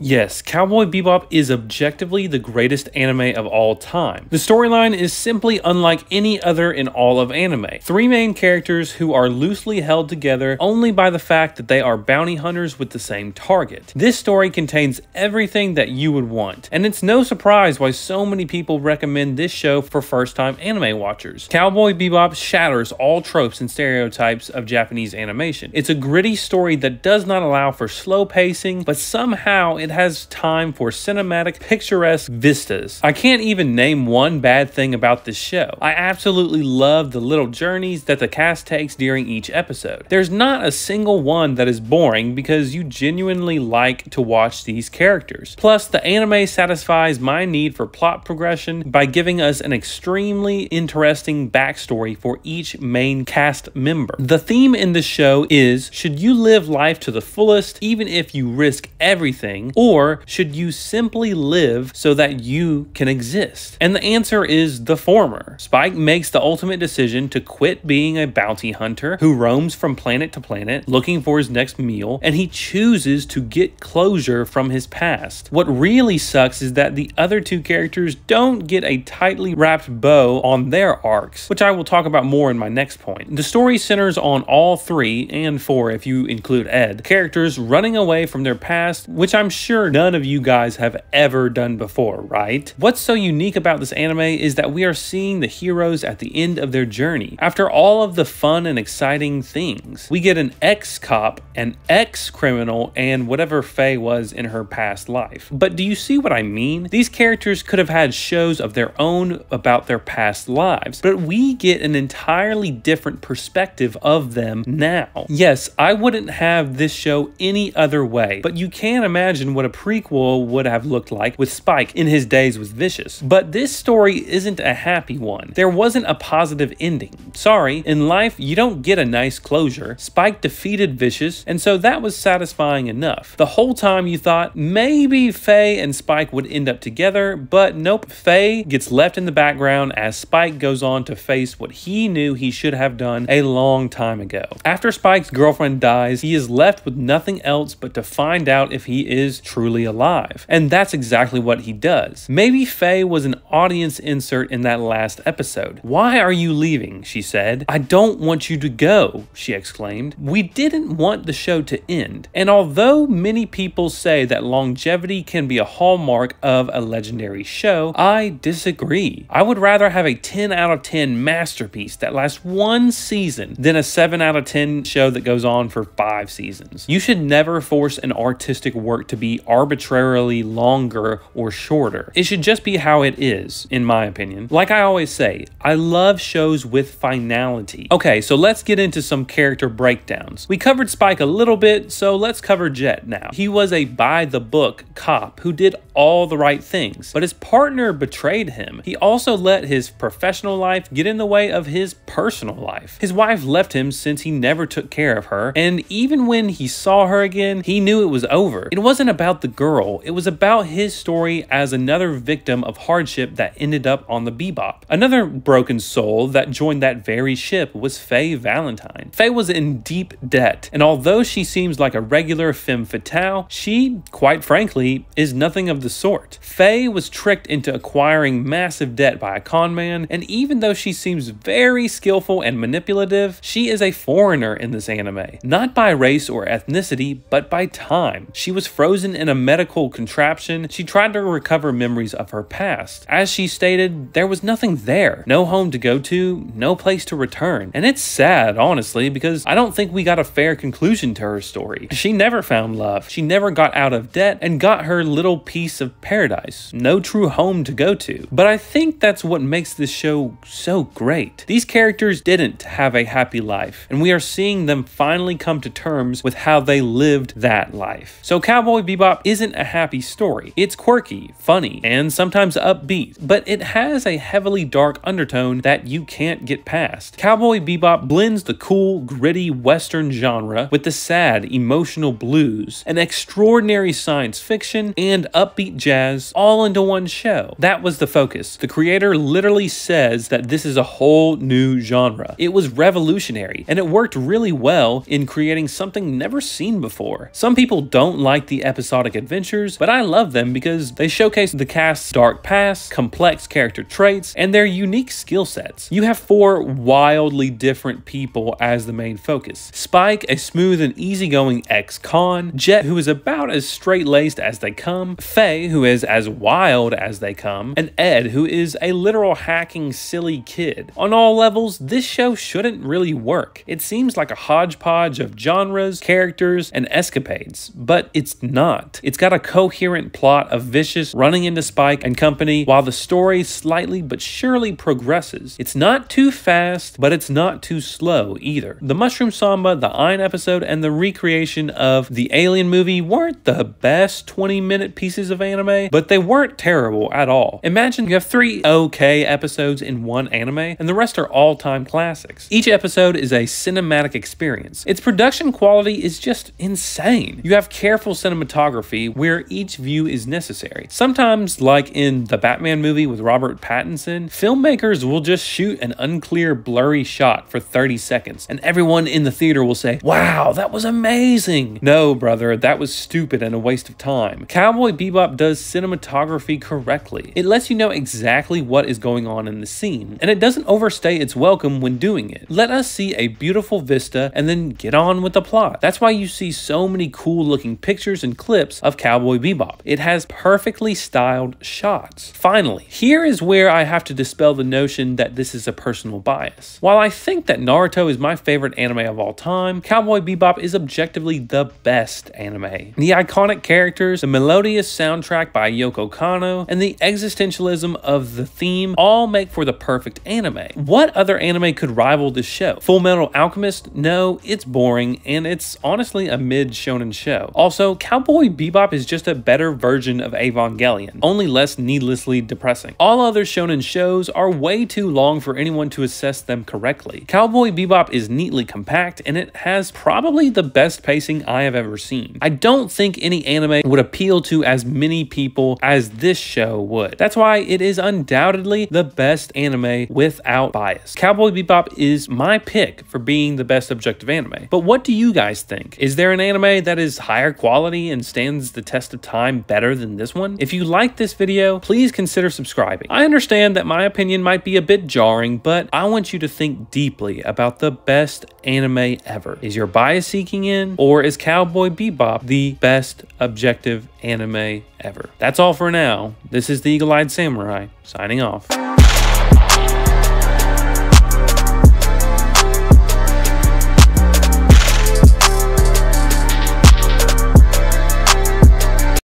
Yes, Cowboy Bebop is objectively the greatest anime of all time. The storyline is simply unlike any other in all of anime. Three main characters who are loosely held together only by the fact that they are bounty hunters with the same target. This story contains everything that you would want, and it's no surprise why so many people recommend this show for first-time anime watchers. Cowboy Bebop shatters all tropes and stereotypes of Japanese animation. It's a gritty story that does not allow for slow pacing, but somehow it has time for cinematic, picturesque vistas. I can't even name one bad thing about this show. I absolutely love the little journeys that the cast takes during each episode. There's not a single one that is boring because you genuinely like to watch these characters. Plus, the anime satisfies my need for plot progression by giving us an extremely interesting backstory for each main cast member. The theme in the show is, should you live life to the fullest even if you risk everything, or should you simply live so that you can exist? And the answer is the former. Spike makes the ultimate decision to quit being a bounty hunter who roams from planet to planet looking for his next meal, and he chooses to get closure from his past. What really sucks is that the other two characters don't get a tightly wrapped bow on their arcs, which I will talk about more in my next point. The story centers on all three, and four if you include Ed, characters running away from their past, which I'm sure none of you guys have ever done before, right? What's so unique about this anime is that we are seeing the heroes at the end of their journey. After all of the fun and exciting things, we get an ex-cop, an ex-criminal, and whatever Faye was in her past life. But do you see what I mean? These characters could have had shows of their own about their past lives, but we get an entirely different perspective of them now. Yes, I wouldn't have this show any other way, but you can imagine what a prequel would have looked like with Spike in his days with Vicious. But this story isn't a happy one. There wasn't a positive ending. Sorry, in life you don't get a nice closure. Spike defeated Vicious, and so that was satisfying enough. The whole time you thought maybe Faye and Spike would end up together, but nope, Faye gets left in the background as Spike goes on to face what he knew he should have done a long time ago. After Spike's girlfriend dies, he is left with nothing else but to find out if he is truly alive. And that's exactly what he does. Maybe Faye was an audience insert in that last episode. "Why are you leaving?" she said. "I don't want you to go," she exclaimed. We didn't want the show to end. And although many people say that longevity can be a hallmark of a legendary show, I disagree. I would rather have a 10 out of 10 masterpiece that lasts one season than a 7 out of 10 show that goes on for 5 seasons. You should never force an artistic work to be arbitrarily longer or shorter. It should just be how it is, in my opinion. Like I always say, I love shows with finality. Okay, so let's get into some character breakdowns. We covered Spike a little bit, so let's cover Jet now. He was a by-the-book cop who did all the right things, but his partner betrayed him. He also let his professional life get in the way of his personal life. His wife left him since he never took care of her, and even when he saw her again, he knew it was over. It wasn't about the girl, it was about his story as another victim of hardship that ended up on the Bebop. Another broken soul that joined that very ship was Faye Valentine. Faye was in deep debt, and although she seems like a regular femme fatale, she, quite frankly, is nothing of the sort. Faye was tricked into acquiring massive debt by a con man, and even though she seems very skillful and manipulative, she is a foreigner in this anime. Not by race or ethnicity, but by time. She was frozen in a medical contraption. She tried to recover memories of her past. As she stated, there was nothing there. No home to go to, no place to return. And it's sad, honestly, because I don't think we got a fair conclusion to her story. She never found love. She never got out of debt and got her little piece of paradise. No true home to go to. But I think that's what makes this show so great. These characters didn't have a happy life, and we are seeing them finally come to terms with how they lived that life. So Cowboy Bebop isn't a happy story. It's quirky, funny, and sometimes upbeat, but it has a heavily dark undertone that you can't get past. Cowboy Bebop blends the cool, gritty Western genre with the sad, emotional blues, an extraordinary science fiction, and upbeat jazz all into one show. That was the focus. The creator literally says that this is a whole new genre. It was revolutionary, and it worked really well in creating something never seen before. Some people don't like the episode episodic adventures, but I love them because they showcase the cast's dark past, complex character traits, and their unique skill sets. You have 4 wildly different people as the main focus. Spike, a smooth and easygoing ex-con, Jet, who is about as straight-laced as they come, Faye, who is as wild as they come, and Ed, who is a literal hacking silly kid. On all levels, this show shouldn't really work. It seems like a hodgepodge of genres, characters, and escapades, but it's not. It's got a coherent plot of Vicious running into Spike and company while the story slightly but surely progresses. It's not too fast, but it's not too slow either. The Mushroom Samba, the Iron episode, and the recreation of the Alien movie weren't the best 20-minute pieces of anime, but they weren't terrible at all. Imagine you have 3 okay episodes in one anime, and the rest are all-time classics. Each episode is a cinematic experience. Its production quality is just insane. You have careful cinematography where each view is necessary. Sometimes, like in the Batman movie with Robert Pattinson, filmmakers will just shoot an unclear, blurry shot for 30 seconds, and everyone in the theater will say, "Wow, that was amazing." No, brother, that was stupid and a waste of time. Cowboy Bebop does cinematography correctly. It lets you know exactly what is going on in the scene, and it doesn't overstay its welcome when doing it. Let us see a beautiful vista and then get on with the plot. That's why you see so many cool looking pictures and clips of Cowboy Bebop. It has perfectly styled shots. Finally, here is where I have to dispel the notion that this is a personal bias. While I think that Naruto is my favorite anime of all time, Cowboy Bebop is objectively the best anime. The iconic characters, the melodious soundtrack by Yoko Kanno, and the existentialism of the theme all make for the perfect anime. What other anime could rival this show? Fullmetal Alchemist? No, it's boring, and it's honestly a mid-shonen show. Also, Cowboy Bebop is just a better version of Evangelion, only less needlessly depressing. All other shonen shows are way too long for anyone to assess them correctly. Cowboy Bebop is neatly compact, and it has probably the best pacing I have ever seen. I don't think any anime would appeal to as many people as this show would. That's why it is undoubtedly the best anime without bias. Cowboy Bebop is my pick for being the best objective anime. But what do you guys think? Is there an anime that is higher quality and stands the test of time better than this one? If you like this video, please consider subscribing. I understand that my opinion might be a bit jarring, but I want you to think deeply about the best anime ever. Is your bias seeking in, or is Cowboy Bebop the best objective anime ever? That's all for now. This is the Eagle-Eyed Samurai, signing off.